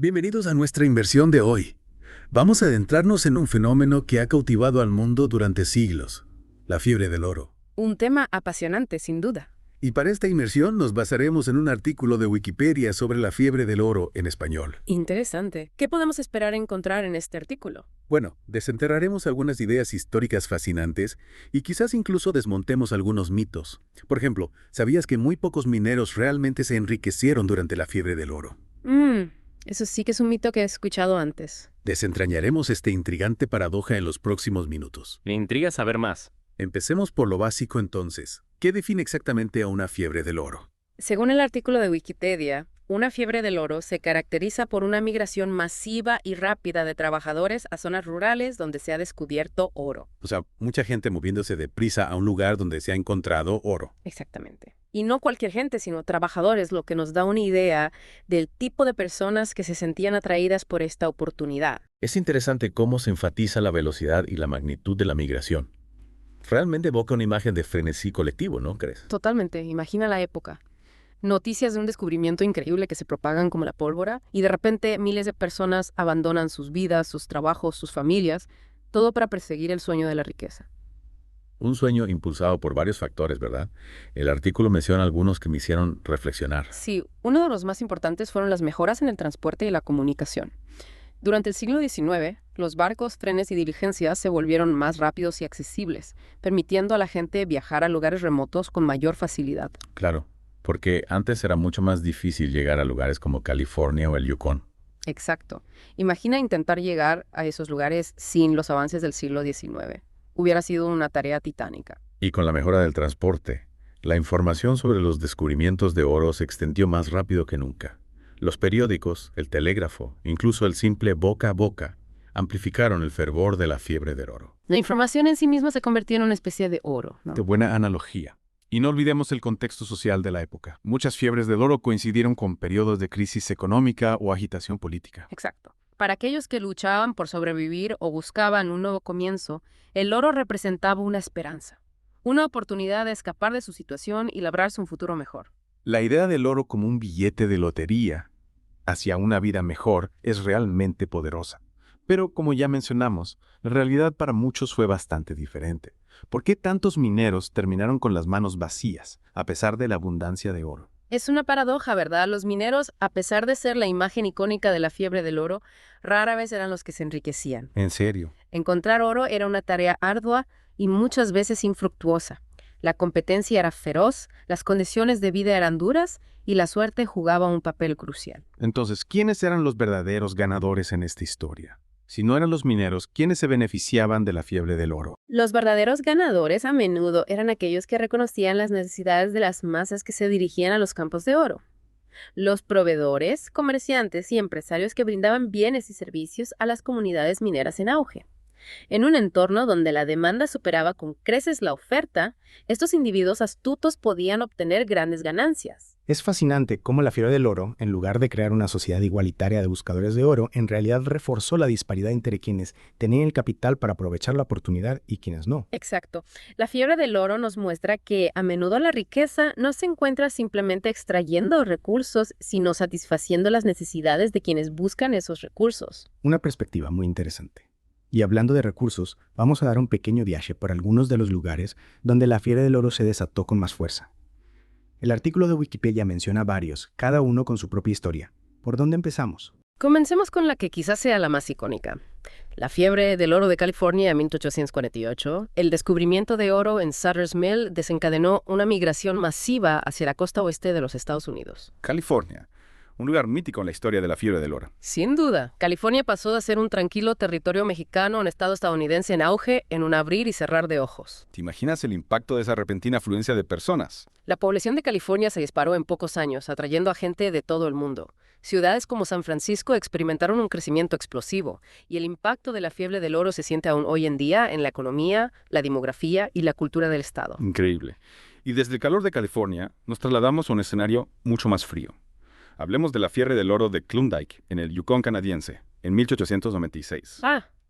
Bienvenidos a nuestra inversión de hoy. Vamos a adentrarnos en un fenómeno que ha cautivado al mundo durante siglos, la fiebre del oro. Un tema apasionante, sin duda. Y para esta inmersión nos basaremos en un artículo de Wikipedia sobre la fiebre del oro en español. Interesante. ¿Qué podemos esperar encontrar en este artículo? Bueno, desenterraremos algunas ideas históricas fascinantes y quizás incluso desmontemos algunos mitos. Por ejemplo, ¿sabías que muy pocos mineros realmente se enriquecieron durante la fiebre del oro? Eso sí que es un mito que he escuchado antes. Desentrañaremos esta intrigante paradoja en los próximos minutos. Me intriga saber más. Empecemos por lo básico entonces. ¿Qué define exactamente a una fiebre del oro? Según el artículo de Wikipedia, una fiebre del oro se caracteriza por una migración masiva y rápida de trabajadores a zonas rurales donde se ha descubierto oro. O sea, mucha gente moviéndose deprisa a un lugar donde se ha encontrado oro. Exactamente. Y no cualquier gente, sino trabajadores, lo que nos da una idea del tipo de personas que se sentían atraídas por esta oportunidad. Es interesante cómo se enfatiza la velocidad y la magnitud de la migración. Realmente evoca una imagen de frenesí colectivo, ¿no crees? Totalmente. Imagina la época. Noticias de un descubrimiento increíble que se propagan como la pólvora y de repente miles de personas abandonan sus vidas, sus trabajos, sus familias, todo para perseguir el sueño de la riqueza. Un sueño impulsado por varios factores, ¿verdad? El artículo menciona algunos que me hicieron reflexionar. Sí, uno de los más importantes fueron las mejoras en el transporte y la comunicación. Durante el siglo XIX, los barcos, trenes y diligencias se volvieron más rápidos y accesibles, permitiendo a la gente viajar a lugares remotos con mayor facilidad. Claro, porque antes era mucho más difícil llegar a lugares como California o el Yukon. Exacto. Imagina intentar llegar a esos lugares sin los avances del siglo XIX. Hubiera sido una tarea titánica. Y con la mejora del transporte, la información sobre los descubrimientos de oro se extendió más rápido que nunca. Los periódicos, el telégrafo, incluso el simple boca a boca, amplificaron el fervor de la fiebre del oro. La información en sí misma se convirtió en una especie de oro, ¿no? Qué buena analogía. Y no olvidemos el contexto social de la época. Muchas fiebres del oro coincidieron con periodos de crisis económica o agitación política. Exacto. Para aquellos que luchaban por sobrevivir o buscaban un nuevo comienzo, el oro representaba una esperanza, una oportunidad de escapar de su situación y labrarse un futuro mejor. La idea del oro como un billete de lotería hacia una vida mejor es realmente poderosa. Pero, como ya mencionamos, la realidad para muchos fue bastante diferente. ¿Por qué tantos mineros terminaron con las manos vacías, a pesar de la abundancia de oro? Es una paradoja, ¿verdad? Los mineros, a pesar de ser la imagen icónica de la fiebre del oro, rara vez eran los que se enriquecían. ¿En serio? Encontrar oro era una tarea ardua y muchas veces infructuosa. La competencia era feroz, las condiciones de vida eran duras y la suerte jugaba un papel crucial. Entonces, ¿quiénes eran los verdaderos ganadores en esta historia? Si no eran los mineros, ¿quiénes se beneficiaban de la fiebre del oro? Los verdaderos ganadores a menudo eran aquellos que reconocían las necesidades de las masas que se dirigían a los campos de oro. Los proveedores, comerciantes y empresarios que brindaban bienes y servicios a las comunidades mineras en auge. En un entorno donde la demanda superaba con creces la oferta, estos individuos astutos podían obtener grandes ganancias. Es fascinante cómo la fiebre del oro, en lugar de crear una sociedad igualitaria de buscadores de oro, en realidad reforzó la disparidad entre quienes tenían el capital para aprovechar la oportunidad y quienes no. Exacto. La fiebre del oro nos muestra que a menudo la riqueza no se encuentra simplemente extrayendo recursos, sino satisfaciendo las necesidades de quienes buscan esos recursos. Una perspectiva muy interesante. Y hablando de recursos, vamos a dar un pequeño viaje por algunos de los lugares donde la fiebre del oro se desató con más fuerza. El artículo de Wikipedia menciona varios, cada uno con su propia historia. ¿Por dónde empezamos? Comencemos con la que quizás sea la más icónica. La fiebre del oro de California en 1848. El descubrimiento de oro en Sutter's Mill desencadenó una migración masiva hacia la costa oeste de los Estados Unidos. California, un lugar mítico en la historia de la fiebre del oro. Sin duda, California pasó de ser un tranquilo territorio mexicano a un estado estadounidense en auge en un abrir y cerrar de ojos. ¿Te imaginas el impacto de esa repentina afluencia de personas? La población de California se disparó en pocos años, atrayendo a gente de todo el mundo. Ciudades como San Francisco experimentaron un crecimiento explosivo, y el impacto de la fiebre del oro se siente aún hoy en día en la economía, la demografía y la cultura del estado. Increíble. Y desde el calor de California nos trasladamos a un escenario mucho más frío. Hablemos de la fiebre del oro de Klondike, en el Yukon canadiense, en 1896.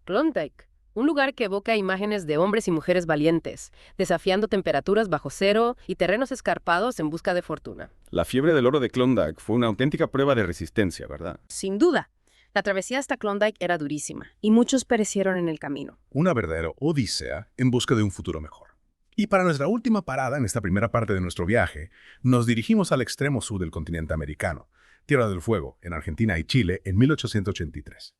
Klondike. Un lugar que evoca imágenes de hombres y mujeres valientes, desafiando temperaturas bajo cero y terrenos escarpados en busca de fortuna. La fiebre del oro de Klondike fue una auténtica prueba de resistencia, ¿verdad? Sin duda. La travesía hasta Klondike era durísima, y muchos perecieron en el camino. Una verdadera odisea en busca de un futuro mejor. Y para nuestra última parada en esta primera parte de nuestro viaje, nos dirigimos al extremo sur del continente americano, Tierra del Fuego, en Argentina y Chile, en 1883.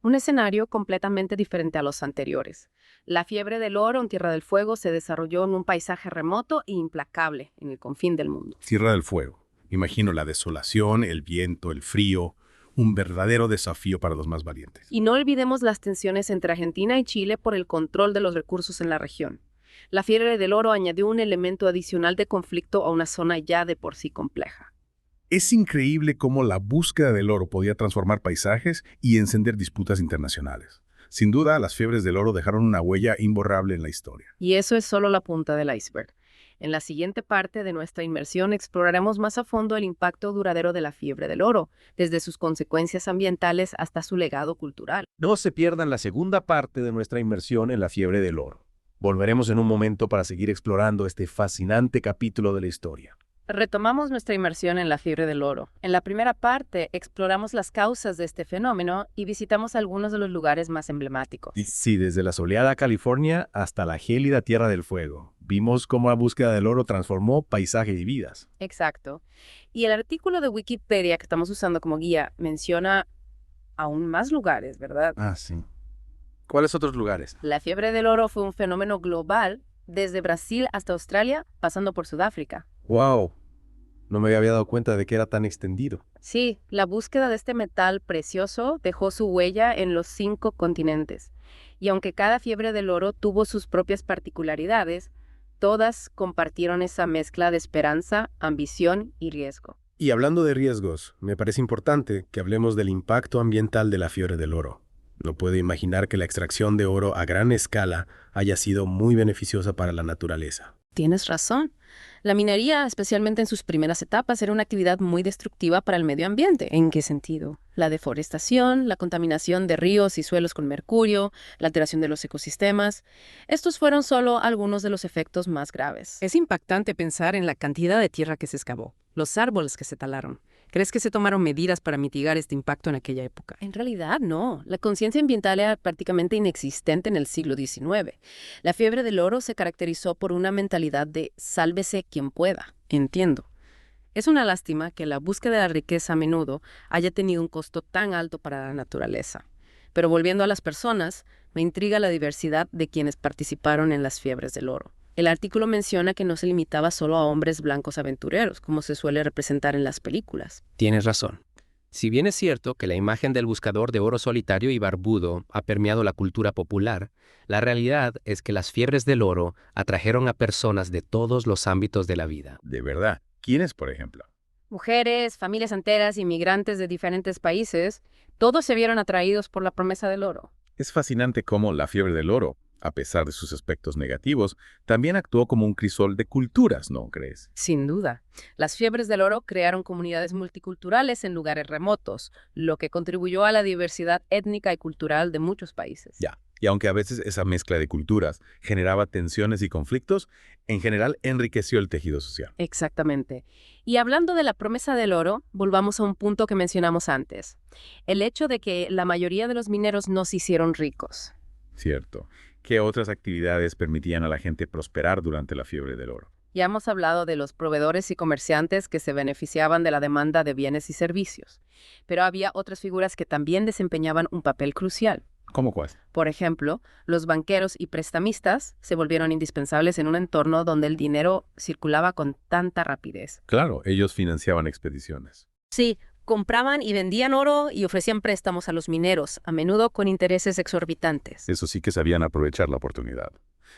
Un escenario completamente diferente a los anteriores. La fiebre del oro en Tierra del Fuego se desarrolló en un paisaje remoto e implacable en el confín del mundo. Tierra del Fuego. Imagino la desolación, el viento, el frío, un verdadero desafío para los más valientes. Y no olvidemos las tensiones entre Argentina y Chile por el control de los recursos en la región. La fiebre del oro añadió un elemento adicional de conflicto a una zona ya de por sí compleja. Es increíble cómo la búsqueda del oro podía transformar paisajes y encender disputas internacionales. Sin duda, las fiebres del oro dejaron una huella imborrable en la historia. Y eso es solo la punta del iceberg. En la siguiente parte de nuestra inmersión exploraremos más a fondo el impacto duradero de la fiebre del oro, desde sus consecuencias ambientales hasta su legado cultural. No se pierdan la segunda parte de nuestra inmersión en la fiebre del oro. Volveremos en un momento para seguir explorando este fascinante capítulo de la historia. Retomamos nuestra inmersión en la fiebre del oro. En la primera parte exploramos las causas de este fenómeno y visitamos algunos de los lugares más emblemáticos. Sí, desde la soleada California hasta la gélida Tierra del Fuego. Vimos cómo la búsqueda del oro transformó paisaje y vidas. Exacto. Y el artículo de Wikipedia que estamos usando como guía menciona aún más lugares, ¿verdad? Ah, sí. ¿Cuáles otros lugares? La fiebre del oro fue un fenómeno global desde Brasil hasta Australia, pasando por Sudáfrica. ¡Wow! No me había dado cuenta de que era tan extendido. Sí, la búsqueda de este metal precioso dejó su huella en los 5 continentes. Y aunque cada fiebre del oro tuvo sus propias particularidades, todas compartieron esa mezcla de esperanza, ambición y riesgo. Y hablando de riesgos, me parece importante que hablemos del impacto ambiental de la fiebre del oro. No puedo imaginar que la extracción de oro a gran escala haya sido muy beneficiosa para la naturaleza. Tienes razón. La minería, especialmente en sus primeras etapas, era una actividad muy destructiva para el medio ambiente. ¿En qué sentido? La deforestación, la contaminación de ríos y suelos con mercurio, la alteración de los ecosistemas. Estos fueron solo algunos de los efectos más graves. Es impactante pensar en la cantidad de tierra que se excavó, los árboles que se talaron. ¿Crees que se tomaron medidas para mitigar este impacto en aquella época? En realidad, no. La conciencia ambiental era prácticamente inexistente en el siglo XIX. La fiebre del oro se caracterizó por una mentalidad de sálvese quien pueda. Entiendo. Es una lástima que la búsqueda de la riqueza a menudo haya tenido un costo tan alto para la naturaleza. Pero volviendo a las personas, me intriga la diversidad de quienes participaron en las fiebres del oro. El artículo menciona que no se limitaba solo a hombres blancos aventureros, como se suele representar en las películas. Tienes razón. Si bien es cierto que la imagen del buscador de oro solitario y barbudo ha permeado la cultura popular, la realidad es que las fiebres del oro atrajeron a personas de todos los ámbitos de la vida. De verdad. ¿Quiénes, por ejemplo? Mujeres, familias enteras, inmigrantes de diferentes países, todos se vieron atraídos por la promesa del oro. Es fascinante cómo la fiebre del oro, a pesar de sus aspectos negativos, también actuó como un crisol de culturas, ¿no crees? Sin duda. Las fiebres del oro crearon comunidades multiculturales en lugares remotos, lo que contribuyó a la diversidad étnica y cultural de muchos países. Ya. Y aunque a veces esa mezcla de culturas generaba tensiones y conflictos, en general enriqueció el tejido social. Exactamente. Y hablando de la promesa del oro, volvamos a un punto que mencionamos antes. El hecho de que la mayoría de los mineros no se hicieron ricos. Cierto. ¿Qué otras actividades permitían a la gente prosperar durante la fiebre del oro? Ya hemos hablado de los proveedores y comerciantes que se beneficiaban de la demanda de bienes y servicios. Pero había otras figuras que también desempeñaban un papel crucial. ¿Cómo cuál? Por ejemplo, los banqueros y prestamistas se volvieron indispensables en un entorno donde el dinero circulaba con tanta rapidez. Claro, ellos financiaban expediciones. Sí, compraban y vendían oro y ofrecían préstamos a los mineros, a menudo con intereses exorbitantes. Eso sí que sabían aprovechar la oportunidad.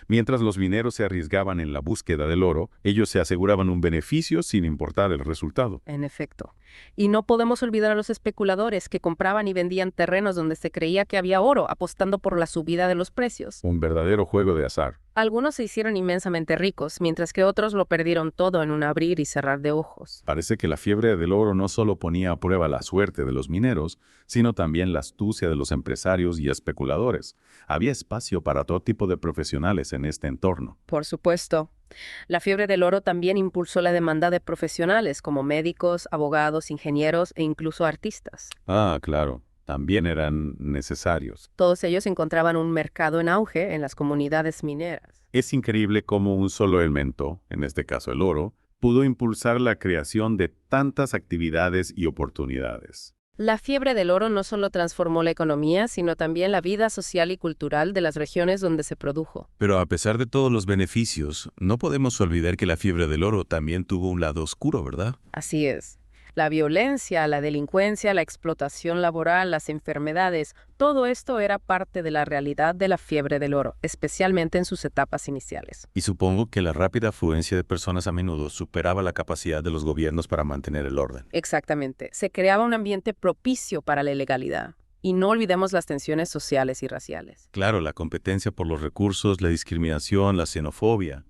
Mientras los mineros se arriesgaban en la búsqueda del oro, ellos se aseguraban un beneficio sin importar el resultado. En efecto. Y no podemos olvidar a los especuladores que compraban y vendían terrenos donde se creía que había oro, apostando por la subida de los precios. Un verdadero juego de azar. Algunos se hicieron inmensamente ricos, mientras que otros lo perdieron todo en un abrir y cerrar de ojos. Parece que la fiebre del oro no solo ponía a prueba la suerte de los mineros, sino también la astucia de los empresarios y especuladores. Había espacio para todo tipo de profesionales en este entorno. Por supuesto. La fiebre del oro también impulsó la demanda de profesionales como médicos, abogados, ingenieros e incluso artistas. Ah, claro. también eran necesarios. Todos ellos encontraban un mercado en auge en las comunidades mineras. Es increíble cómo un solo elemento, en este caso el oro, pudo impulsar la creación de tantas actividades y oportunidades. La fiebre del oro no solo transformó la economía, sino también la vida social y cultural de las regiones donde se produjo. Pero a pesar de todos los beneficios, no podemos olvidar que la fiebre del oro también tuvo un lado oscuro, ¿verdad? Así es. La violencia, la delincuencia, la explotación laboral, las enfermedades, todo esto era parte de la realidad de la fiebre del oro, especialmente en sus etapas iniciales. Y supongo que la rápida afluencia de personas a menudo superaba la capacidad de los gobiernos para mantener el orden. Exactamente. Se creaba un ambiente propicio para la ilegalidad. Y no olvidemos las tensiones sociales y raciales. Claro, la competencia por los recursos, la discriminación, la xenofobia.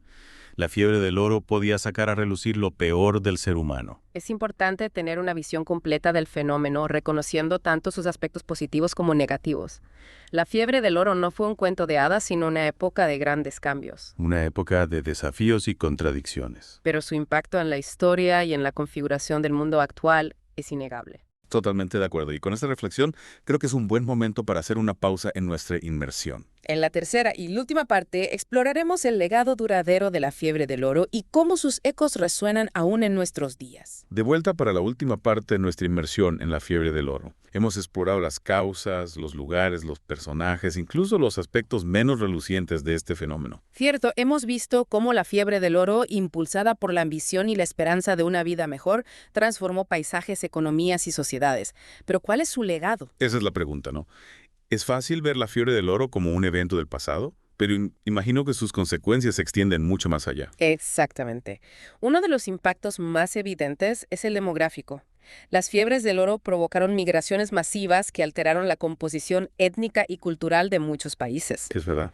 La fiebre del oro podía sacar a relucir lo peor del ser humano. Es importante tener una visión completa del fenómeno, reconociendo tanto sus aspectos positivos como negativos. La fiebre del oro no fue un cuento de hadas, sino una época de grandes cambios. Una época de desafíos y contradicciones. Pero su impacto en la historia y en la configuración del mundo actual es innegable. Totalmente de acuerdo. Y con esta reflexión, creo que es un buen momento para hacer una pausa en nuestra inmersión. En la tercera y última parte, exploraremos el legado duradero de la fiebre del oro y cómo sus ecos resuenan aún en nuestros días. De vuelta para la última parte de nuestra inmersión en la fiebre del oro. Hemos explorado las causas, los lugares, los personajes, incluso los aspectos menos relucientes de este fenómeno. Cierto, hemos visto cómo la fiebre del oro, impulsada por la ambición y la esperanza de una vida mejor, transformó paisajes, economías y sociedades. Pero ¿cuál es su legado? Esa es la pregunta, ¿no? Es fácil ver la fiebre del oro como un evento del pasado, pero imagino que sus consecuencias se extienden mucho más allá. Exactamente. Uno de los impactos más evidentes es el demográfico. Las fiebres del oro provocaron migraciones masivas que alteraron la composición étnica y cultural de muchos países. Es verdad.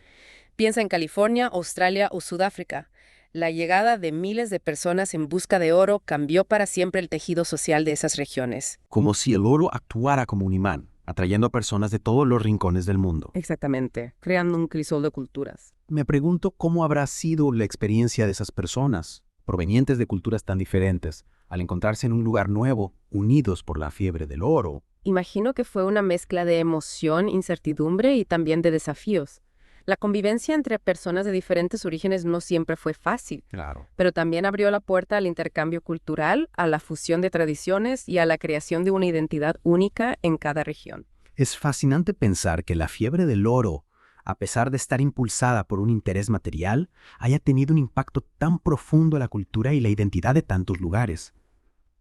Piensa en California, Australia o Sudáfrica. La llegada de miles de personas en busca de oro cambió para siempre el tejido social de esas regiones. Como si el oro actuara como un imán, atrayendo a personas de todos los rincones del mundo. Exactamente, creando un crisol de culturas. Me pregunto cómo habrá sido la experiencia de esas personas, provenientes de culturas tan diferentes, al encontrarse en un lugar nuevo, unidos por la fiebre del oro. Imagino que fue una mezcla de emoción, incertidumbre y también de desafíos. La convivencia entre personas de diferentes orígenes no siempre fue fácil, Claro. pero también abrió la puerta al intercambio cultural, a la fusión de tradiciones y a la creación de una identidad única en cada región. Es fascinante pensar que la fiebre del oro, a pesar de estar impulsada por un interés material, haya tenido un impacto tan profundo en la cultura y la identidad de tantos lugares.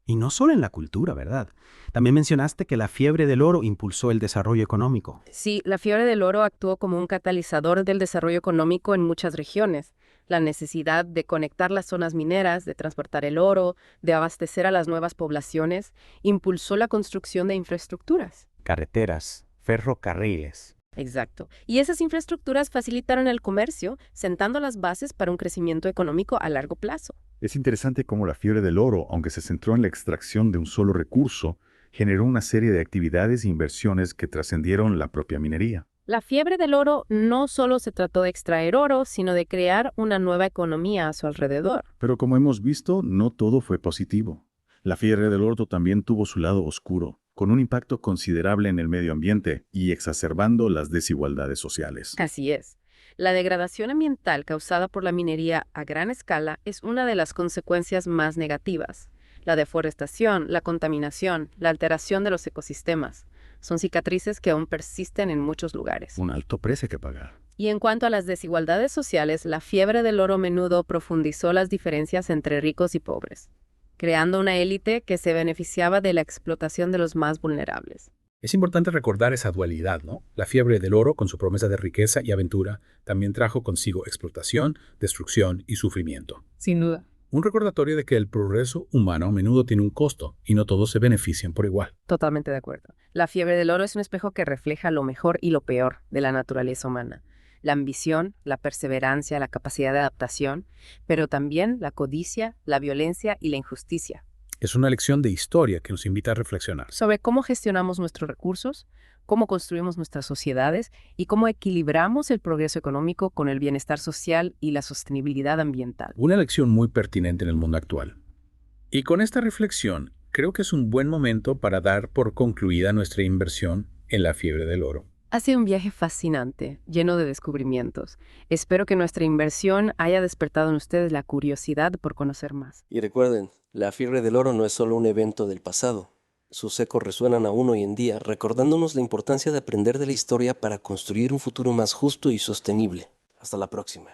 Y no solo en la cultura, ¿verdad? También mencionaste que la fiebre del oro impulsó el desarrollo económico. Sí, la fiebre del oro actuó como un catalizador del desarrollo económico en muchas regiones. La necesidad de conectar las zonas mineras, de transportar el oro, de abastecer a las nuevas poblaciones, impulsó la construcción de infraestructuras. Carreteras, ferrocarriles. Exacto. Y esas infraestructuras facilitaron el comercio, sentando las bases para un crecimiento económico a largo plazo. Es interesante cómo la fiebre del oro, aunque se centró en la extracción de un solo recurso, generó una serie de actividades e inversiones que trascendieron la propia minería. La fiebre del oro no solo se trató de extraer oro, sino de crear una nueva economía a su alrededor. Pero como hemos visto, no todo fue positivo. La fiebre del oro también tuvo su lado oscuro, con un impacto considerable en el medio ambiente y exacerbando las desigualdades sociales. Así es. La degradación ambiental causada por la minería a gran escala es una de las consecuencias más negativas. La deforestación, la contaminación, la alteración de los ecosistemas son cicatrices que aún persisten en muchos lugares. Un alto precio que pagar. Y en cuanto a las desigualdades sociales, la fiebre del oro a menudo profundizó las diferencias entre ricos y pobres, creando una élite que se beneficiaba de la explotación de los más vulnerables. Es importante recordar esa dualidad, ¿no? La fiebre del oro, con su promesa de riqueza y aventura, también trajo consigo explotación, destrucción y sufrimiento. Sin duda. Un recordatorio de que el progreso humano a menudo tiene un costo y no todos se benefician por igual. Totalmente de acuerdo. La fiebre del oro es un espejo que refleja lo mejor y lo peor de la naturaleza humana. La ambición, la perseverancia, la capacidad de adaptación, pero también la codicia, la violencia y la injusticia. Es una lección de historia que nos invita a reflexionar. Sobre cómo gestionamos nuestros recursos, cómo construimos nuestras sociedades y cómo equilibramos el progreso económico con el bienestar social y la sostenibilidad ambiental. Una lección muy pertinente en el mundo actual. Y con esta reflexión, creo que es un buen momento para dar por concluida nuestra inversión en la fiebre del oro. Ha sido un viaje fascinante, lleno de descubrimientos. Espero que nuestra inversión haya despertado en ustedes la curiosidad por conocer más. Y recuerden, la fiebre del oro no es solo un evento del pasado. Sus ecos resuenan aún hoy en día, recordándonos la importancia de aprender de la historia para construir un futuro más justo y sostenible. Hasta la próxima.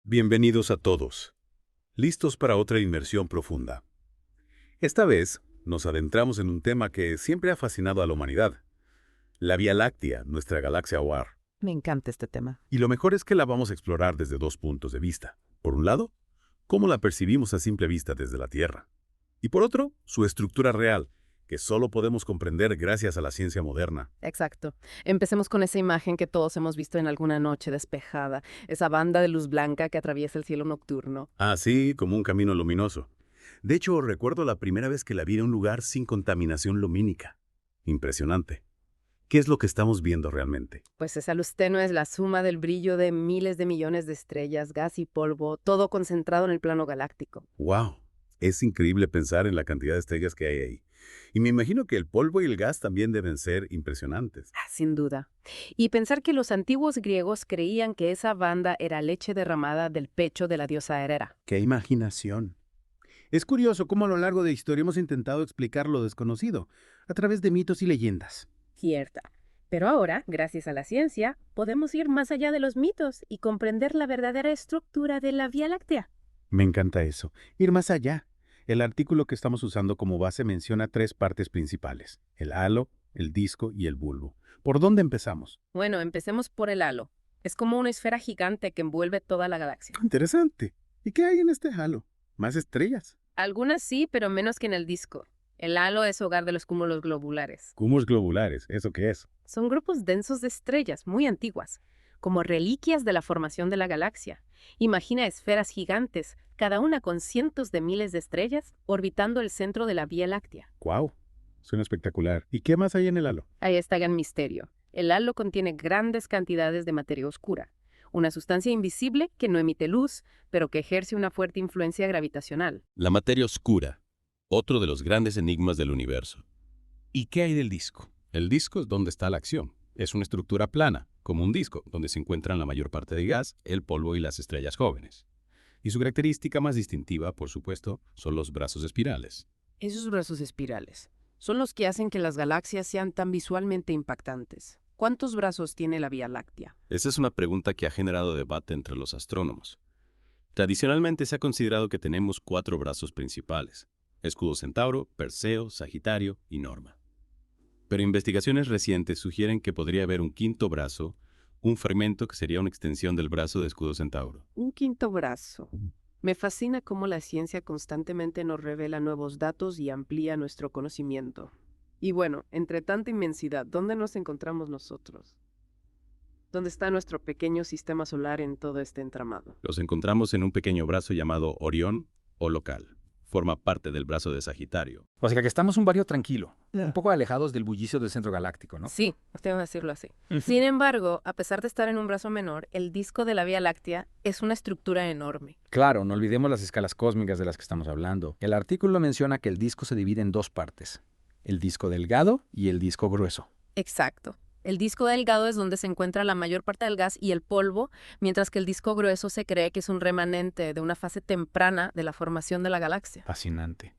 Bienvenidos a todos. Listos para otra inmersión profunda. Esta vez nos adentramos en un tema que siempre ha fascinado a la humanidad. La Vía Láctea, nuestra galaxia hogar. Me encanta este tema. Y lo mejor es que la vamos a explorar desde dos puntos de vista. Por un lado, cómo la percibimos a simple vista desde la Tierra. Y por otro, su estructura real, que solo podemos comprender gracias a la ciencia moderna. Exacto. Empecemos con esa imagen que todos hemos visto en alguna noche despejada, esa banda de luz blanca que atraviesa el cielo nocturno. Así como un camino luminoso. De hecho, recuerdo la primera vez que la vi en un lugar sin contaminación lumínica. Impresionante. ¿Qué es lo que estamos viendo realmente? Pues esa luz tenue es la suma del brillo de miles de millones de estrellas, gas y polvo, todo concentrado en el plano galáctico. ¡Wow! Es increíble pensar en la cantidad de estrellas que hay ahí. Y me imagino que el polvo y el gas también deben ser impresionantes. Sin duda. Y pensar que los antiguos griegos creían que esa banda era leche derramada del pecho de la diosa Hera. ¡Qué imaginación! Es curioso cómo a lo largo de la historia hemos intentado explicar lo desconocido, a través de mitos y leyendas. Cierta. Pero ahora, gracias a la ciencia, podemos ir más allá de los mitos y comprender la verdadera estructura de la Vía Láctea. Me encanta eso, ir más allá. El artículo que estamos usando como base menciona 3 partes principales: el halo, el disco y el bulbo. ¿Por dónde empezamos? Bueno, empecemos por el halo. Es como una esfera gigante que envuelve toda la galaxia. Interesante. ¿Y qué hay en este halo? ¿Más estrellas? Algunas sí, pero menos que en el disco. El halo es hogar de los cúmulos globulares. ¿Cúmulos globulares? ¿Eso qué es? Son grupos densos de estrellas muy antiguas, como reliquias de la formación de la galaxia. Imagina esferas gigantes, cada una con cientos de miles de estrellas, orbitando el centro de la Vía Láctea. ¡Guau! Suena espectacular. ¿Y qué más hay en el halo? Ahí está el gran misterio. El halo contiene grandes cantidades de materia oscura, una sustancia invisible que no emite luz, pero que ejerce una fuerte influencia gravitacional. La materia oscura, otro de los grandes enigmas del universo. ¿Y qué hay del disco? El disco es donde está la acción. Es una estructura plana, como un disco, donde se encuentran la mayor parte del gas, el polvo y las estrellas jóvenes. Y su característica más distintiva, por supuesto, son los brazos espirales. Esos brazos espirales son los que hacen que las galaxias sean tan visualmente impactantes. ¿Cuántos brazos tiene la Vía Láctea? Esa es una pregunta que ha generado debate entre los astrónomos. Tradicionalmente se ha considerado que tenemos 4 brazos principales: Escudo Centauro, Perseo, Sagitario y Norma. Pero investigaciones recientes sugieren que podría haber un quinto brazo, un fragmento que sería una extensión del brazo de Escudo Centauro. Un quinto brazo. Me fascina cómo la ciencia constantemente nos revela nuevos datos y amplía nuestro conocimiento. Y bueno, entre tanta inmensidad, ¿dónde nos encontramos nosotros? ¿Dónde está nuestro pequeño sistema solar en todo este entramado? Los encontramos en un pequeño brazo llamado Orión o Local. Forma parte del brazo de Sagitario. O sea que estamos un barrio tranquilo, un poco alejados del bullicio del centro galáctico, ¿no? Sí, tengo que decirlo así. Sin embargo, a pesar de estar en un brazo menor, el disco de la Vía Láctea es una estructura enorme. Claro, no olvidemos las escalas cósmicas de las que estamos hablando. El artículo menciona que el disco se divide en 2 partes: el disco delgado y el disco grueso. Exacto. El disco delgado es donde se encuentra la mayor parte del gas y el polvo, mientras que el disco grueso se cree que es un remanente de una fase temprana de la formación de la galaxia. Fascinante.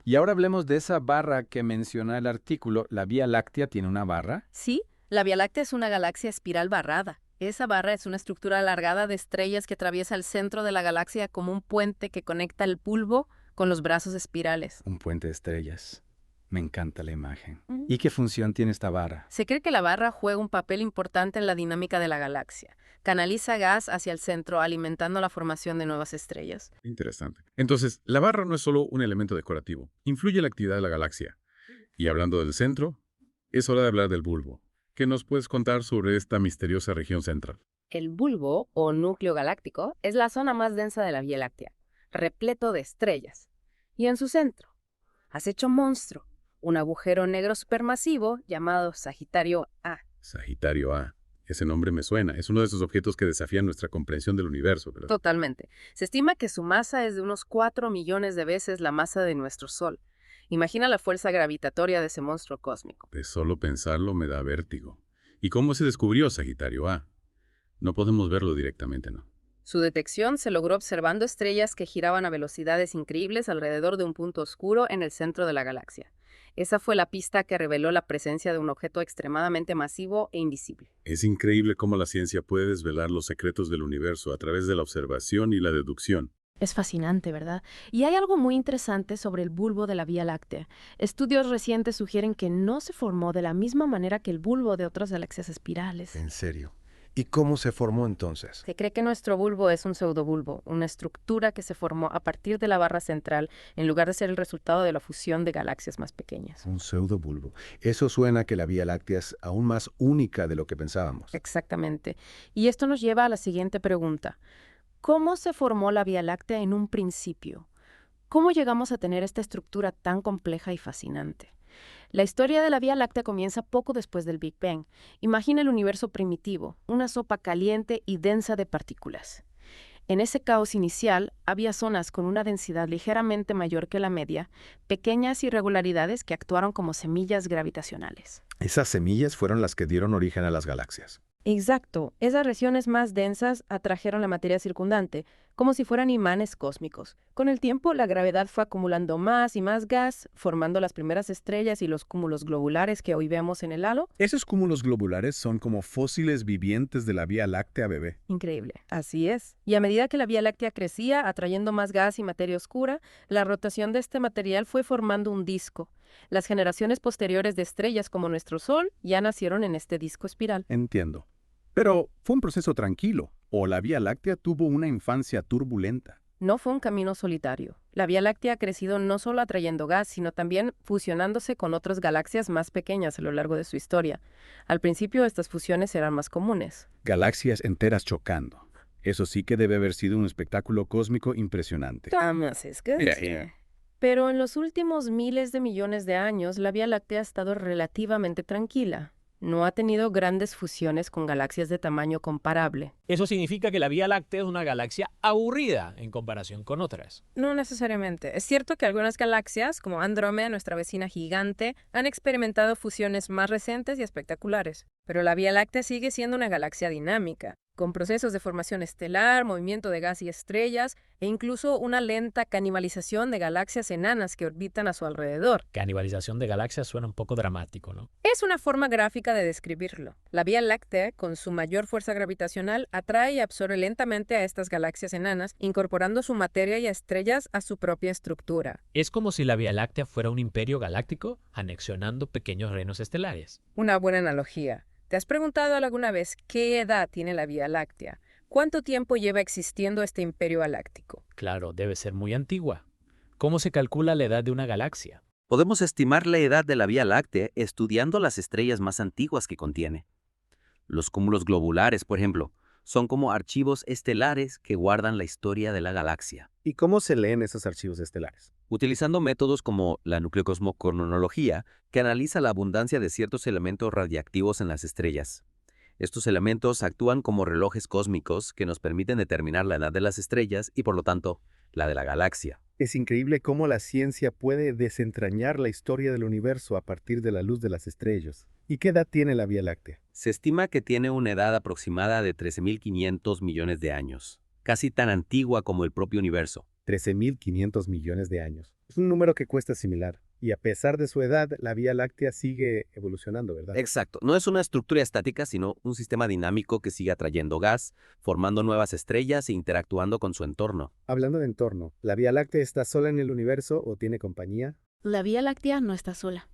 Y ahora hablemos de esa barra que menciona el artículo. ¿La Vía Láctea tiene una barra? Sí, la Vía Láctea es una galaxia espiral barrada. Esa barra es una estructura alargada de estrellas que atraviesa el centro de la galaxia como un puente que conecta el bulbo con los brazos espirales. Un puente de estrellas. Me encanta la imagen. ¿Y qué función tiene esta barra? Se cree que la barra juega un papel importante en la dinámica de la galaxia. Canaliza gas hacia el centro, alimentando la formación de nuevas estrellas. Interesante. Entonces, la barra no es solo un elemento decorativo. Influye en la actividad de la galaxia. Y hablando del centro, es hora de hablar del bulbo. ¿Qué nos puedes contar sobre esta misteriosa región central? El bulbo, o núcleo galáctico, es la zona más densa de la Vía Láctea, repleto de estrellas. Y en su centro, acecha un monstruo, un agujero negro supermasivo llamado Sagitario A. Sagitario A. Ese nombre me suena. Es uno de esos objetos que desafían nuestra comprensión del universo, ¿verdad? Totalmente. Se estima que su masa es de unos 4 millones de veces la masa de nuestro Sol. Imagina la fuerza gravitatoria de ese monstruo cósmico. De solo pensarlo me da vértigo. ¿Y cómo se descubrió Sagitario A? No podemos verlo directamente, ¿no? Su detección se logró observando estrellas que giraban a velocidades increíbles alrededor de un punto oscuro en el centro de la galaxia. Esa fue la pista que reveló la presencia de un objeto extremadamente masivo e invisible. Es increíble cómo la ciencia puede desvelar los secretos del universo a través de la observación y la deducción. Es fascinante, ¿verdad? Y hay algo muy interesante sobre el bulbo de la Vía Láctea. Estudios recientes sugieren que no se formó de la misma manera que el bulbo de otras galaxias espirales. ¿En serio? ¿Y cómo se formó entonces? Se cree que nuestro bulbo es un pseudobulbo, una estructura que se formó a partir de la barra central en lugar de ser el resultado de la fusión de galaxias más pequeñas. Un pseudobulbo. Eso suena a que la Vía Láctea es aún más única de lo que pensábamos. Exactamente. Y esto nos lleva a la siguiente pregunta. ¿Cómo se formó la Vía Láctea en un principio? ¿Cómo llegamos a tener esta estructura tan compleja y fascinante? La historia de la Vía Láctea comienza poco después del Big Bang. Imagina el universo primitivo, una sopa caliente y densa de partículas. En ese caos inicial había zonas con una densidad ligeramente mayor que la media, pequeñas irregularidades que actuaron como semillas gravitacionales. Esas semillas fueron las que dieron origen a las galaxias. Exacto. Esas regiones más densas atrajeron la materia circundante, como si fueran imanes cósmicos. Con el tiempo, la gravedad fue acumulando más y más gas, formando las primeras estrellas y los cúmulos globulares que hoy vemos en el halo. Esos cúmulos globulares son como fósiles vivientes de la Vía Láctea, bebé. Increíble. Así es. Y a medida que la Vía Láctea crecía, atrayendo más gas y materia oscura, la rotación de este material fue formando un disco. Las generaciones posteriores de estrellas como nuestro Sol ya nacieron en este disco espiral. Entiendo. Pero fue un proceso tranquilo, o la Vía Láctea tuvo una infancia turbulenta. No fue un camino solitario. La Vía Láctea ha crecido no solo atrayendo gas, sino también fusionándose con otras galaxias más pequeñas a lo largo de su historia. Al principio, estas fusiones eran más comunes. Galaxias enteras chocando. Eso sí que debe haber sido un espectáculo cósmico impresionante. Pero en los últimos miles de millones de años, la Vía Láctea ha estado relativamente tranquila. No ha tenido grandes fusiones con galaxias de tamaño comparable. Eso significa que la Vía Láctea es una galaxia aburrida en comparación con otras. No necesariamente. Es cierto que algunas galaxias, como Andrómeda, nuestra vecina gigante, han experimentado fusiones más recientes y espectaculares. Pero la Vía Láctea sigue siendo una galaxia dinámica, con procesos de formación estelar, movimiento de gas y estrellas, e incluso una lenta canibalización de galaxias enanas que orbitan a su alrededor. Canibalización de galaxias suena un poco dramático, ¿no? Es una forma gráfica de describirlo. La Vía Láctea, con su mayor fuerza gravitacional, atrae y absorbe lentamente a estas galaxias enanas, incorporando su materia y estrellas a su propia estructura. Es como si la Vía Láctea fuera un imperio galáctico anexionando pequeños reinos estelares. Una buena analogía. ¿Te has preguntado alguna vez qué edad tiene la Vía Láctea? ¿Cuánto tiempo lleva existiendo este imperio galáctico? Claro, debe ser muy antigua. ¿Cómo se calcula la edad de una galaxia? Podemos estimar la edad de la Vía Láctea estudiando las estrellas más antiguas que contiene. Los cúmulos globulares, por ejemplo, son como archivos estelares que guardan la historia de la galaxia. ¿Y cómo se leen esos archivos estelares? Utilizando métodos como la nucleocosmocronología, que analiza la abundancia de ciertos elementos radiactivos en las estrellas. Estos elementos actúan como relojes cósmicos que nos permiten determinar la edad de las estrellas y, por lo tanto, la de la galaxia. Es increíble cómo la ciencia puede desentrañar la historia del universo a partir de la luz de las estrellas. ¿Y qué edad tiene la Vía Láctea? Se estima que tiene una edad aproximada de 13.500 millones de años, casi tan antigua como el propio universo. 13.500 millones de años. Es un número que cuesta asimilar. Y a pesar de su edad, la Vía Láctea sigue evolucionando, ¿verdad? Exacto. No es una estructura estática, sino un sistema dinámico que sigue atrayendo gas, formando nuevas estrellas e interactuando con su entorno. Hablando de entorno, ¿la Vía Láctea está sola en el universo o tiene compañía? La Vía Láctea no está sola.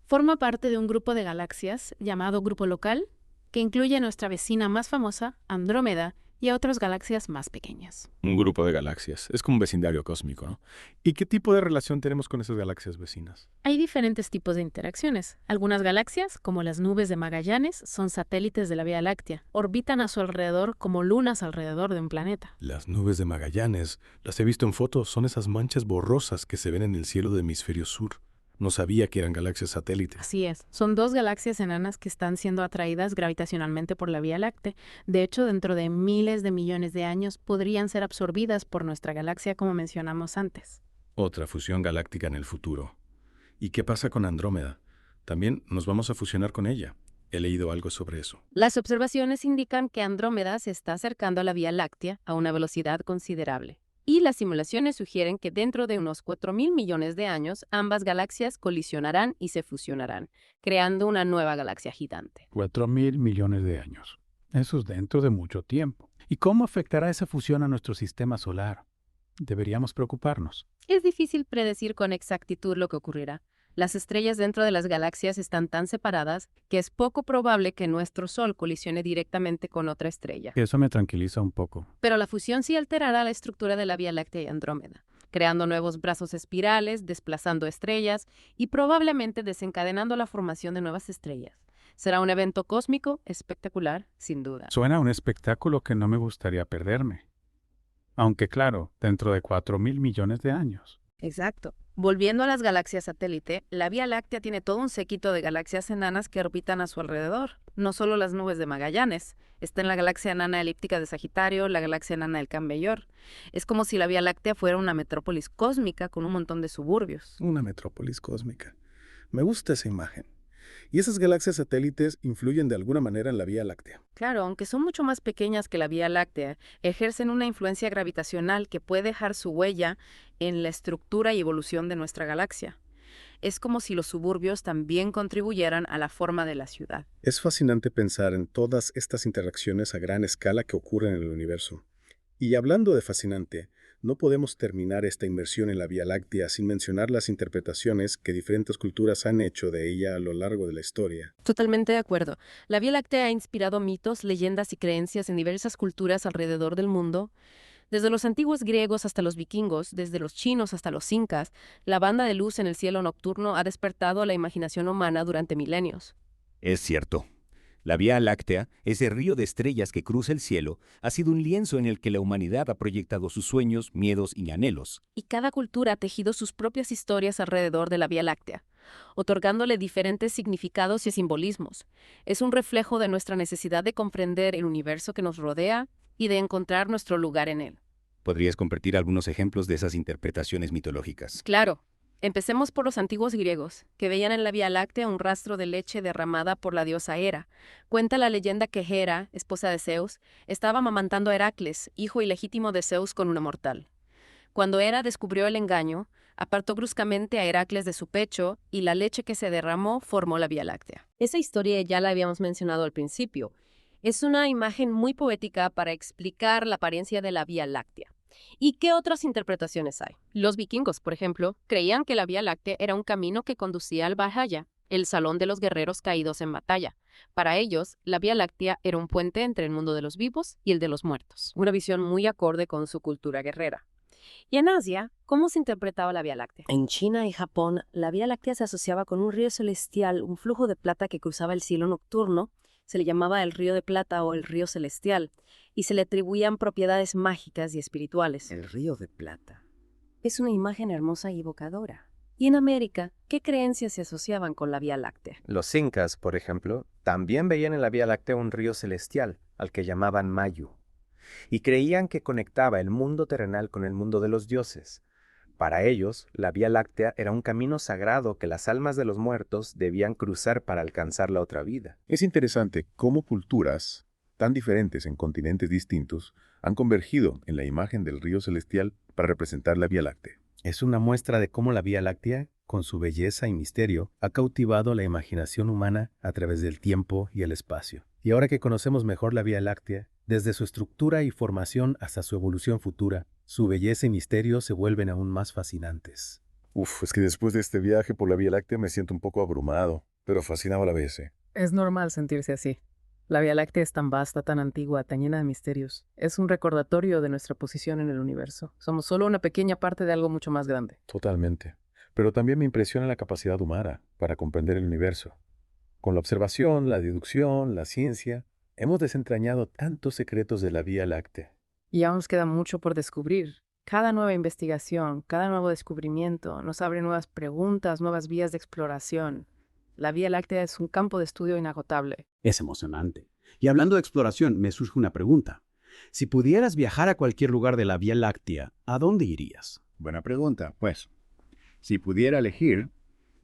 Forma parte de un grupo de galaxias llamado Grupo Local, que incluye a nuestra vecina más famosa, Andrómeda, y a otras galaxias más pequeñas. Un grupo de galaxias. Es como un vecindario cósmico, ¿no? ¿Y qué tipo de relación tenemos con esas galaxias vecinas? Hay diferentes tipos de interacciones. Algunas galaxias, como las nubes de Magallanes, son satélites de la Vía Láctea. Orbitan a su alrededor como lunas alrededor de un planeta. Las nubes de Magallanes, las he visto en fotos, son esas manchas borrosas que se ven en el cielo del hemisferio sur. No sabía que eran galaxias satélites. Así es. Son dos galaxias enanas que están siendo atraídas gravitacionalmente por la Vía Láctea. De hecho, dentro de miles de millones de años podrían ser absorbidas por nuestra galaxia, como mencionamos antes. Otra fusión galáctica en el futuro. ¿Y qué pasa con Andrómeda? También nos vamos a fusionar con ella. He leído algo sobre eso. Las observaciones indican que Andrómeda se está acercando a la Vía Láctea a una velocidad considerable. Y las simulaciones sugieren que dentro de unos 4.000 millones de años, ambas galaxias colisionarán y se fusionarán, creando una nueva galaxia gigante. 4.000 millones de años. Eso es dentro de mucho tiempo. ¿Y cómo afectará esa fusión a nuestro sistema solar? Deberíamos preocuparnos. Es difícil predecir con exactitud lo que ocurrirá. Las estrellas dentro de las galaxias están tan separadas que es poco probable que nuestro Sol colisione directamente con otra estrella. Eso me tranquiliza un poco. Pero la fusión sí alterará la estructura de la Vía Láctea y Andrómeda, creando nuevos brazos espirales, desplazando estrellas y probablemente desencadenando la formación de nuevas estrellas. Será un evento cósmico espectacular, sin duda. Suena a un espectáculo que no me gustaría perderme. Aunque claro, dentro de 4.000 millones de años. Exacto. Volviendo a las galaxias satélite, la Vía Láctea tiene todo un séquito de galaxias enanas que orbitan a su alrededor. No solo las nubes de Magallanes. Está en la galaxia enana elíptica de Sagitario, la galaxia enana del Can Mayor. Es como si la Vía Láctea fuera una metrópolis cósmica con un montón de suburbios. Una metrópolis cósmica. Me gusta esa imagen. Y esas galaxias satélites influyen de alguna manera en la Vía Láctea. Claro, aunque son mucho más pequeñas que la Vía Láctea, ejercen una influencia gravitacional que puede dejar su huella en la estructura y evolución de nuestra galaxia. Es como si los suburbios también contribuyeran a la forma de la ciudad. Es fascinante pensar en todas estas interacciones a gran escala que ocurren en el universo. Y hablando de fascinante, no podemos terminar esta inmersión en la Vía Láctea sin mencionar las interpretaciones que diferentes culturas han hecho de ella a lo largo de la historia. Totalmente de acuerdo. La Vía Láctea ha inspirado mitos, leyendas y creencias en diversas culturas alrededor del mundo. Desde los antiguos griegos hasta los vikingos, desde los chinos hasta los incas, la banda de luz en el cielo nocturno ha despertado la imaginación humana durante milenios. Es cierto. La Vía Láctea, ese río de estrellas que cruza el cielo, ha sido un lienzo en el que la humanidad ha proyectado sus sueños, miedos y anhelos. Y cada cultura ha tejido sus propias historias alrededor de la Vía Láctea, otorgándole diferentes significados y simbolismos. Es un reflejo de nuestra necesidad de comprender el universo que nos rodea y de encontrar nuestro lugar en él. ¿Podrías compartir algunos ejemplos de esas interpretaciones mitológicas? Claro. Empecemos por los antiguos griegos, que veían en la Vía Láctea un rastro de leche derramada por la diosa Hera. Cuenta la leyenda que Hera, esposa de Zeus, estaba amamantando a Heracles, hijo ilegítimo de Zeus, con una mortal. Cuando Hera descubrió el engaño, apartó bruscamente a Heracles de su pecho y la leche que se derramó formó la Vía Láctea. Esa historia ya la habíamos mencionado al principio. Es una imagen muy poética para explicar la apariencia de la Vía Láctea. ¿Y qué otras interpretaciones hay? Los vikingos, por ejemplo, creían que la Vía Láctea era un camino que conducía al Valhalla, el salón de los guerreros caídos en batalla. Para ellos, la Vía Láctea era un puente entre el mundo de los vivos y el de los muertos, una visión muy acorde con su cultura guerrera. Y en Asia, ¿cómo se interpretaba la Vía Láctea? En China y Japón, la Vía Láctea se asociaba con un río celestial, un flujo de plata que cruzaba el cielo nocturno. Se le llamaba el río de plata o el río celestial, y se le atribuían propiedades mágicas y espirituales. El río de plata. Es una imagen hermosa y evocadora. Y en América, ¿qué creencias se asociaban con la Vía Láctea? Los incas, por ejemplo, también veían en la Vía Láctea un río celestial, al que llamaban Mayu, y creían que conectaba el mundo terrenal con el mundo de los dioses. Para ellos, la Vía Láctea era un camino sagrado que las almas de los muertos debían cruzar para alcanzar la otra vida. Es interesante cómo culturas tan diferentes en continentes distintos han convergido en la imagen del río celestial para representar la Vía Láctea. Es una muestra de cómo la Vía Láctea, con su belleza y misterio, ha cautivado la imaginación humana a través del tiempo y el espacio. Y ahora que conocemos mejor la Vía Láctea, desde su estructura y formación hasta su evolución futura, su belleza y misterio se vuelven aún más fascinantes. Es que después de este viaje por la Vía Láctea me siento un poco abrumado, pero fascinado a la vez. Es normal sentirse así. La Vía Láctea es tan vasta, tan antigua, tan llena de misterios. Es un recordatorio de nuestra posición en el universo. Somos solo una pequeña parte de algo mucho más grande. Totalmente. Pero también me impresiona la capacidad humana para comprender el universo. Con la observación, la deducción, la ciencia, hemos desentrañado tantos secretos de la Vía Láctea. Y aún nos queda mucho por descubrir. Cada nueva investigación, cada nuevo descubrimiento nos abre nuevas preguntas, nuevas vías de exploración. La Vía Láctea es un campo de estudio inagotable. Es emocionante. Y hablando de exploración, me surge una pregunta. Si pudieras viajar a cualquier lugar de la Vía Láctea, ¿a dónde irías? Buena pregunta. Pues, si pudiera elegir,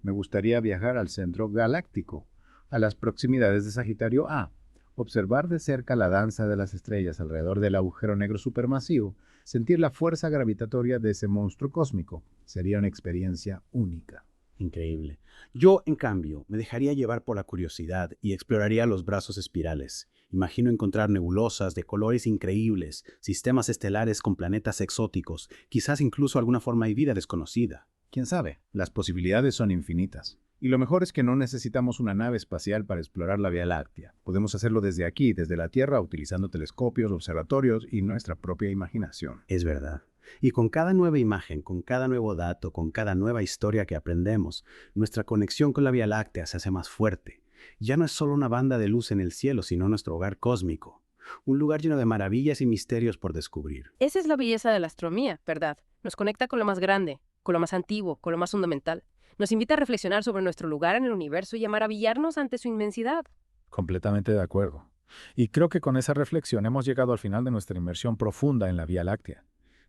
me gustaría viajar al centro galáctico, a las proximidades de Sagitario A, observar de cerca la danza de las estrellas alrededor del agujero negro supermasivo, sentir la fuerza gravitatoria de ese monstruo cósmico. Sería una experiencia única. Increíble. Yo, en cambio, me dejaría llevar por la curiosidad y exploraría los brazos espirales. Imagino encontrar nebulosas de colores increíbles, sistemas estelares con planetas exóticos, quizás incluso alguna forma de vida desconocida. ¿Quién sabe? Las posibilidades son infinitas. Y lo mejor es que no necesitamos una nave espacial para explorar la Vía Láctea. Podemos hacerlo desde aquí, desde la Tierra, utilizando telescopios, observatorios y nuestra propia imaginación. Es verdad. Y con cada nueva imagen, con cada nuevo dato, con cada nueva historia que aprendemos, nuestra conexión con la Vía Láctea se hace más fuerte. Ya no es solo una banda de luz en el cielo, sino nuestro hogar cósmico. Un lugar lleno de maravillas y misterios por descubrir. Esa es la belleza de la astronomía, ¿verdad? Nos conecta con lo más grande, con lo más antiguo, con lo más fundamental. Nos invita a reflexionar sobre nuestro lugar en el universo y a maravillarnos ante su inmensidad. Completamente de acuerdo. Y creo que con esa reflexión hemos llegado al final de nuestra inmersión profunda en la Vía Láctea.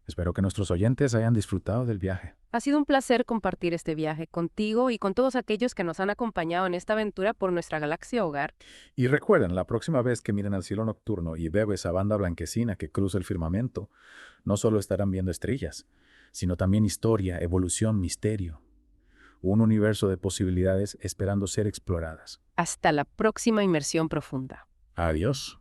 Espero que nuestros oyentes hayan disfrutado del viaje. Ha sido un placer compartir este viaje contigo y con todos aquellos que nos han acompañado en esta aventura por nuestra galaxia hogar. Y recuerden, la próxima vez que miren al cielo nocturno y vean esa banda blanquecina que cruza el firmamento, no solo estarán viendo estrellas, sino también historia, evolución, misterio. Un universo de posibilidades esperando ser exploradas. Hasta la próxima inmersión profunda. Adiós.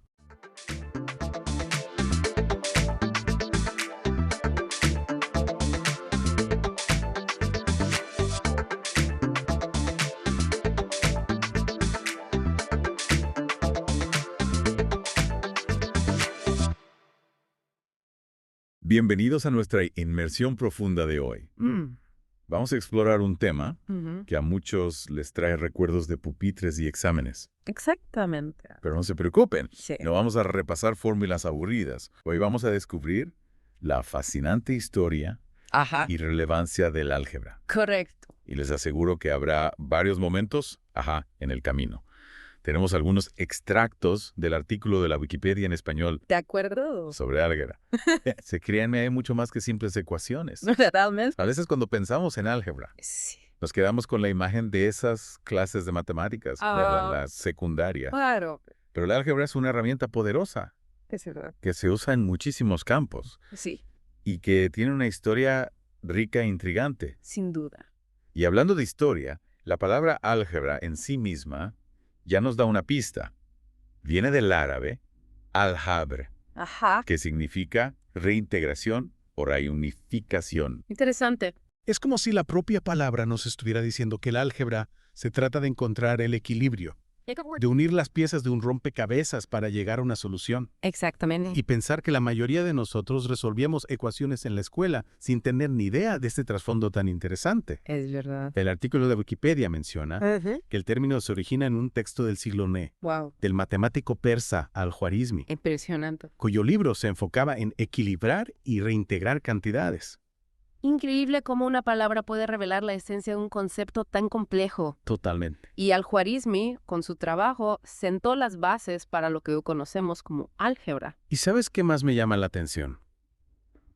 Bienvenidos a nuestra inmersión profunda de hoy. Vamos a explorar un tema que a muchos les trae recuerdos de pupitres y exámenes. Exactamente. Pero no se preocupen, Sí. no vamos a repasar fórmulas aburridas. Hoy vamos a descubrir la fascinante historia y relevancia del álgebra. Correcto. Y les aseguro que habrá varios momentos, en el camino. Tenemos algunos extractos del artículo de la Wikipedia en español ¿De acuerdo? sobre álgebra. Créanme, hay mucho más que simples ecuaciones. Totalmente. A veces cuando pensamos en álgebra, nos quedamos con la imagen de esas clases de matemáticas, ¿verdad? La secundaria. Claro. Pero el álgebra es una herramienta poderosa Es verdad. que se usa en muchísimos campos Sí, y que tiene una historia rica e intrigante. sin duda. Y hablando de historia, la palabra álgebra en sí misma ya nos da una pista. Viene del árabe al-jabr, que significa reintegración o reunificación. Interesante. Es como si la propia palabra nos estuviera diciendo que el álgebra se trata de encontrar el equilibrio, de unir las piezas de un rompecabezas para llegar a una solución. Exactamente. Y pensar que la mayoría de nosotros resolvíamos ecuaciones en la escuela sin tener ni idea de este trasfondo tan interesante. Es verdad. El artículo de Wikipedia menciona que el término se origina en un texto del siglo IX, Wow. del matemático persa Al-Khwarizmi, Impresionante. cuyo libro se enfocaba en equilibrar y reintegrar cantidades. Increíble cómo una palabra puede revelar la esencia de un concepto tan complejo. Totalmente. Y Al-Khwarizmi, con su trabajo, sentó las bases para lo que hoy conocemos como álgebra. ¿Y sabes qué más me llama la atención?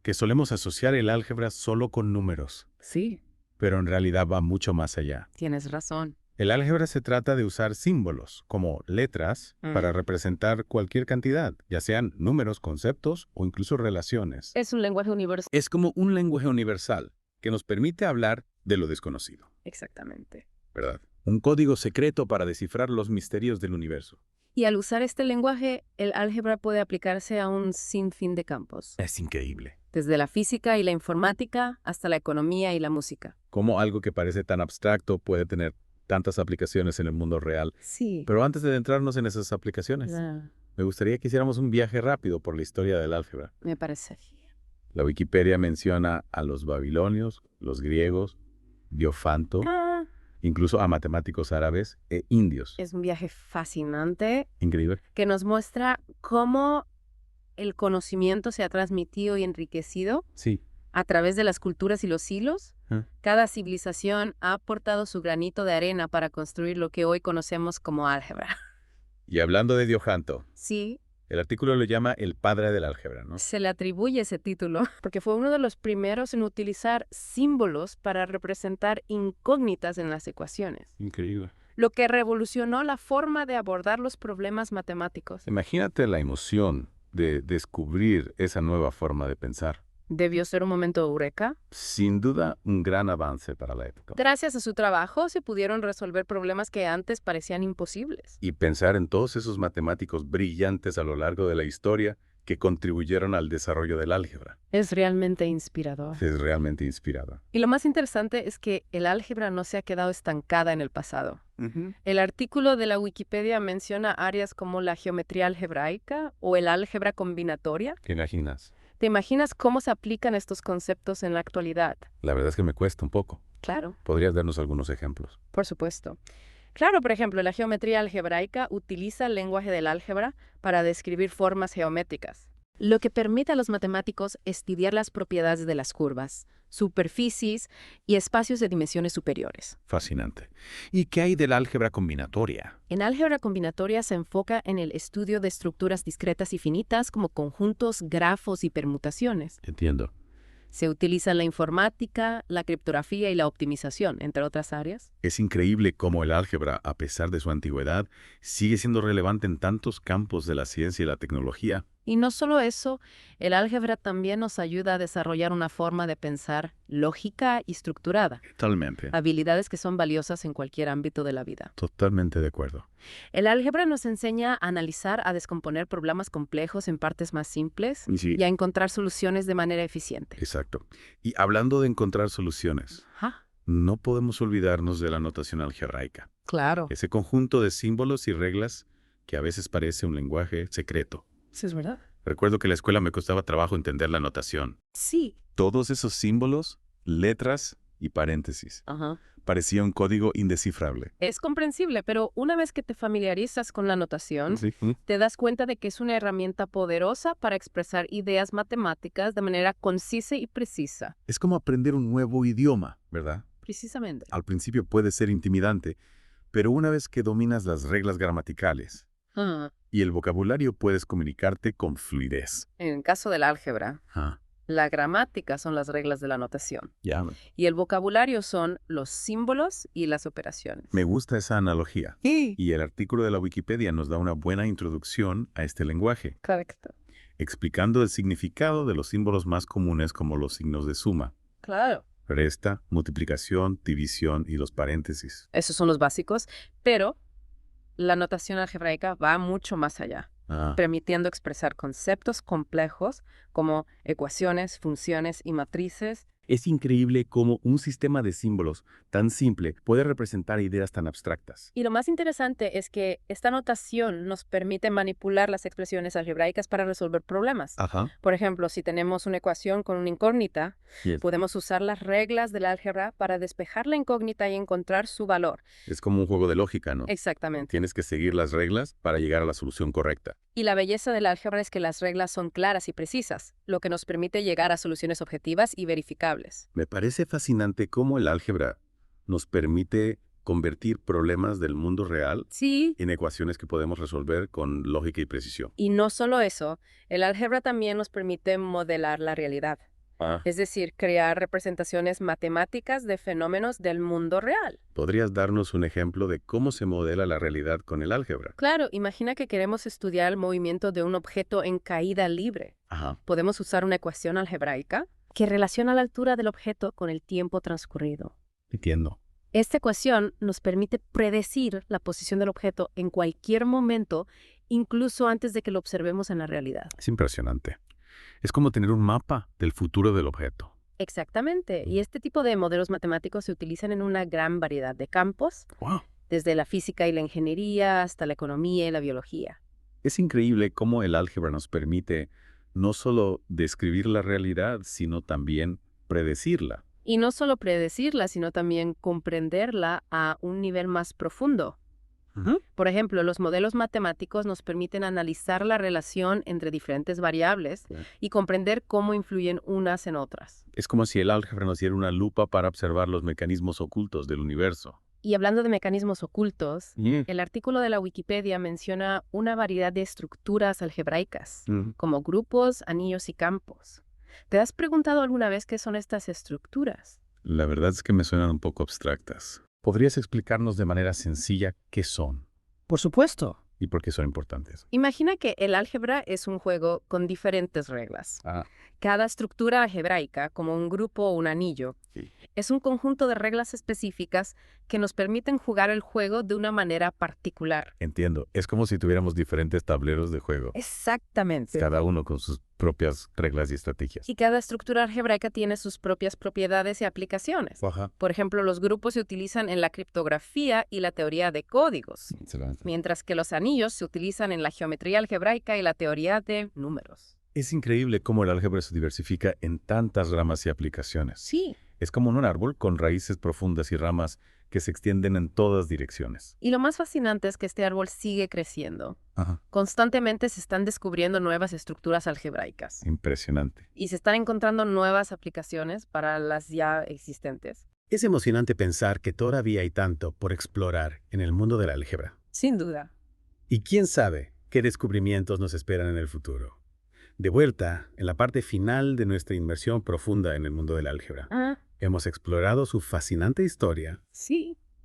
Que solemos asociar el álgebra solo con números, Sí, pero en realidad va mucho más allá. tienes razón. El álgebra se trata de usar símbolos, como letras, para representar cualquier cantidad, ya sean números, conceptos o incluso relaciones. Es un lenguaje universal. Es como un lenguaje universal que nos permite hablar de lo desconocido, Exactamente. ¿verdad? Un código secreto para descifrar los misterios del universo. Y al usar este lenguaje, el álgebra puede aplicarse a un sinfín de campos. Es increíble. Desde la física y la informática hasta la economía y la música. Cómo algo que parece tan abstracto puede tener tantas aplicaciones en el mundo real. Sí. Pero antes de adentrarnos en esas aplicaciones, me gustaría que hiciéramos un viaje rápido por la historia del álgebra. Me parece. La Wikipedia menciona a los babilonios, los griegos, Diofanto, incluso a matemáticos árabes e indios. Es un viaje fascinante Increíble. que nos muestra cómo el conocimiento se ha transmitido y enriquecido Sí. A través de las culturas y los siglos, cada civilización ha aportado su granito de arena para construir lo que hoy conocemos como álgebra. Y hablando de Diojanto, Sí, el artículo lo llama el padre del álgebra, ¿no? se le atribuye ese título porque fue uno de los primeros en utilizar símbolos para representar incógnitas en las ecuaciones, Increíble. lo que revolucionó la forma de abordar los problemas matemáticos. Imagínate la emoción de descubrir esa nueva forma de pensar. Debió ser un momento eureka. Sin duda, un gran avance para la época. Gracias a su trabajo se pudieron resolver problemas que antes parecían imposibles. Y pensar en todos esos matemáticos brillantes a lo largo de la historia que contribuyeron al desarrollo del álgebra. Es realmente inspirador. Es realmente inspirada. Y lo más interesante es que el álgebra no se ha quedado estancada en el pasado. El artículo de la Wikipedia menciona áreas como la geometría algebraica o el álgebra combinatoria. ¿Qué imaginas? ¿Te imaginas cómo se aplican estos conceptos en la actualidad? La verdad es que me cuesta un poco. Claro, ¿Podrías darnos algunos ejemplos? por supuesto. Claro, por ejemplo, la geometría algebraica utiliza el lenguaje del álgebra para describir formas geométricas, lo que permite a los matemáticos estudiar las propiedades de las curvas, superficies y espacios de dimensiones superiores. Fascinante. ¿Y qué hay de la álgebra combinatoria? En álgebra combinatoria se enfoca en el estudio de estructuras discretas y finitas como conjuntos, grafos y permutaciones. Entiendo. Se utiliza en la informática, la criptografía y la optimización, entre otras áreas. Es increíble cómo el álgebra, a pesar de su antigüedad, sigue siendo relevante en tantos campos de la ciencia y la tecnología. Y no solo eso, el álgebra también nos ayuda a desarrollar una forma de pensar lógica y estructurada, Totalmente. habilidades que son valiosas en cualquier ámbito de la vida. Totalmente de acuerdo. El álgebra nos enseña a analizar, a descomponer problemas complejos en partes más simples Sí. y a encontrar soluciones de manera eficiente. Exacto. Y hablando de encontrar soluciones, Ajá. no podemos olvidarnos de la notación algebraica. Claro. Ese conjunto de símbolos y reglas que a veces parece un lenguaje secreto. Sí, es verdad. Recuerdo que en la escuela me costaba trabajo entender la notación. Sí. Todos esos símbolos, letras y paréntesis. Ajá. Parecía un código indescifrable. Es comprensible, pero una vez que te familiarizas con la notación, te das cuenta de que es una herramienta poderosa para expresar ideas matemáticas de manera concisa y precisa. Es como aprender un nuevo idioma, ¿verdad? Precisamente. Al principio puede ser intimidante, pero una vez que dominas las reglas gramaticales Ah. y el vocabulario, puedes comunicarte con fluidez. En el caso del álgebra, Ah, la gramática son las reglas de la notación ya. y el vocabulario son los símbolos y las operaciones. Me gusta esa analogía. Y el artículo de la Wikipedia nos da una buena introducción a este lenguaje, Correcto. explicando el significado de los símbolos más comunes como los signos de suma, Claro. resta, multiplicación, división y los paréntesis. Esos son los básicos, pero la notación algebraica va mucho más allá, permitiendo expresar conceptos complejos como ecuaciones, funciones y matrices. Es increíble cómo un sistema de símbolos tan simple puede representar ideas tan abstractas. Y lo más interesante es que esta notación nos permite manipular las expresiones algebraicas para resolver problemas. Ajá. Por ejemplo, si tenemos una ecuación con una incógnita, Yes. podemos usar las reglas del álgebra para despejar la incógnita y encontrar su valor. Es como un juego de lógica, ¿no? Exactamente. Tienes que seguir las reglas para llegar a la solución correcta. Y la belleza del álgebra es que las reglas son claras y precisas, lo que nos permite llegar a soluciones objetivas y verificables. Me parece fascinante cómo el álgebra nos permite convertir problemas del mundo real Sí. en ecuaciones que podemos resolver con lógica y precisión. Y no solo eso, el álgebra también nos permite modelar la realidad. Es decir, crear representaciones matemáticas de fenómenos del mundo real. ¿Podrías darnos un ejemplo de cómo se modela la realidad con el álgebra? Claro, imagina que queremos estudiar el movimiento de un objeto en caída libre. Ajá. Podemos usar una ecuación algebraica que relaciona la altura del objeto con el tiempo transcurrido. Entiendo. Esta ecuación nos permite predecir la posición del objeto en cualquier momento, incluso antes de que lo observemos en la realidad. Es impresionante. Es como tener un mapa del futuro del objeto. Exactamente. Y este tipo de modelos matemáticos se utilizan en una gran variedad de campos, desde la física y la ingeniería hasta la economía y la biología. Es increíble cómo el álgebra nos permite no solo describir la realidad, sino también predecirla. Y no solo predecirla, sino también comprenderla a un nivel más profundo. Por ejemplo, los modelos matemáticos nos permiten analizar la relación entre diferentes variables y comprender cómo influyen unas en otras. Es como si el álgebra nos diera una lupa para observar los mecanismos ocultos del universo. Y hablando de mecanismos ocultos, el artículo de la Wikipedia menciona una variedad de estructuras algebraicas, como grupos, anillos y campos. ¿Te has preguntado alguna vez qué son estas estructuras? La verdad es que me suenan un poco abstractas. ¿Podrías explicarnos de manera sencilla qué son? Por supuesto. ¿Y por qué son importantes? Imagina que el álgebra es un juego con diferentes reglas. Cada estructura algebraica, como un grupo o un anillo, es un conjunto de reglas específicas que nos permiten jugar el juego de una manera particular. Entiendo. Es como si tuviéramos diferentes tableros de juego. Exactamente. Cada uno con sus propias reglas y estrategias. Y cada estructura algebraica tiene sus propias propiedades y aplicaciones. Por ejemplo, los grupos se utilizan en la criptografía y la teoría de códigos, mientras que los anillos se utilizan en la geometría algebraica y la teoría de números. Es increíble cómo el álgebra se diversifica en tantas ramas y aplicaciones. Sí. Es como un árbol con raíces profundas y ramas que se extienden en todas direcciones. Y lo más fascinante es que este árbol sigue creciendo. Constantemente se están descubriendo nuevas estructuras algebraicas. Impresionante. Y se están encontrando nuevas aplicaciones para las ya existentes. Es emocionante pensar que todavía hay tanto por explorar en el mundo de la álgebra. Sin duda. Y quién sabe qué descubrimientos nos esperan en el futuro. De vuelta, en la parte final de nuestra inmersión profunda en el mundo del álgebra. Hemos explorado su fascinante historia,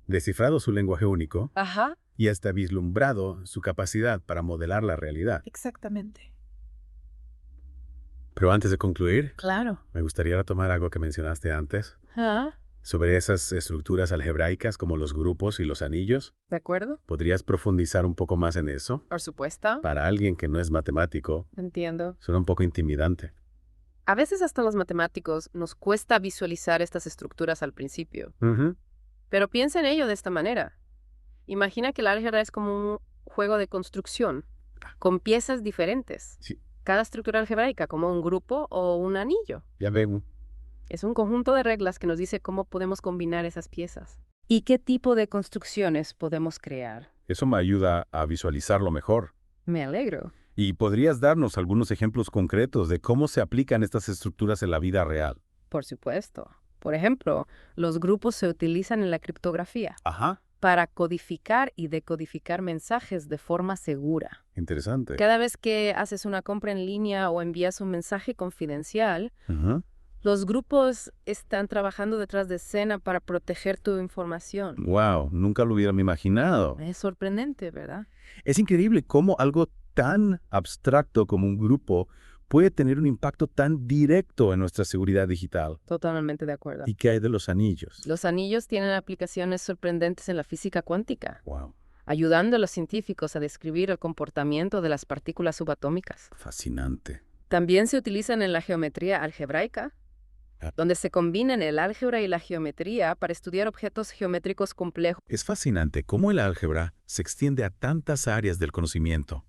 descifrado su lenguaje único y hasta vislumbrado su capacidad para modelar la realidad. Exactamente. Pero antes de concluir, me gustaría retomar algo que mencionaste antes, sobre esas estructuras algebraicas como los grupos y los anillos. ¿De acuerdo? ¿Podrías profundizar un poco más en eso? Por supuesto. Para alguien que no es matemático, Entiendo. suena un poco intimidante. A veces hasta los matemáticos nos cuesta visualizar estas estructuras al principio. Pero piensa en ello de esta manera. Imagina que el álgebra es como un juego de construcción, con piezas diferentes. Cada estructura algebraica como un grupo o un anillo. Ya veo. Es un conjunto de reglas que nos dice cómo podemos combinar esas piezas. ¿Y qué tipo de construcciones podemos crear? Eso me ayuda a visualizarlo mejor. Me alegro. ¿Y podrías darnos algunos ejemplos concretos de cómo se aplican estas estructuras en la vida real? Por supuesto. Por ejemplo, los grupos se utilizan en la criptografía para codificar y decodificar mensajes de forma segura. Interesante. Cada vez que haces una compra en línea o envías un mensaje confidencial, los grupos están trabajando detrás de escena para proteger tu información. Wow, nunca lo hubiera imaginado. Es sorprendente, ¿verdad? Es increíble cómo algo tan abstracto como un grupo puede tener un impacto tan directo en nuestra seguridad digital. Totalmente de acuerdo. ¿Y qué hay de los anillos? Los anillos tienen aplicaciones sorprendentes en la física cuántica, ayudando a los científicos a describir el comportamiento de las partículas subatómicas. Fascinante. También se utilizan en la geometría algebraica, donde se combinan el álgebra y la geometría para estudiar objetos geométricos complejos. Es fascinante cómo el álgebra se extiende a tantas áreas del conocimiento,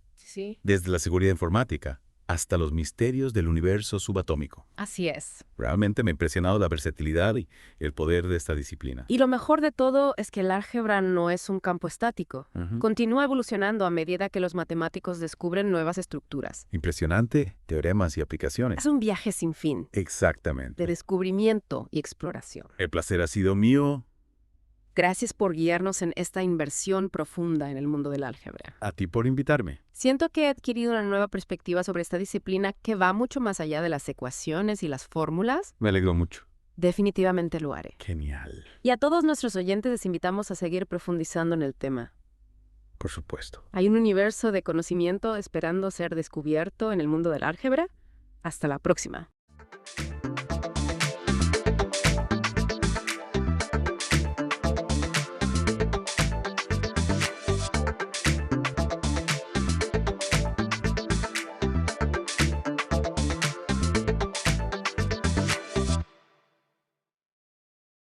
desde la seguridad informática hasta los misterios del universo subatómico. Así es. Realmente me ha impresionado la versatilidad y el poder de esta disciplina. Y lo mejor de todo es que el álgebra no es un campo estático. Continúa evolucionando a medida que los matemáticos descubren nuevas estructuras. Impresionante, teoremas y aplicaciones. Es un viaje sin fin. Exactamente. De descubrimiento y exploración. El placer ha sido mío. Gracias por guiarnos en esta inversión profunda en el mundo del álgebra. A ti por invitarme. Siento que he adquirido una nueva perspectiva sobre esta disciplina que va mucho más allá de las ecuaciones y las fórmulas. Me alegro mucho. Definitivamente lo haré. Genial. Y a todos nuestros oyentes les invitamos a seguir profundizando en el tema. Por supuesto. Hay un universo de conocimiento esperando ser descubierto en el mundo del álgebra. Hasta la próxima.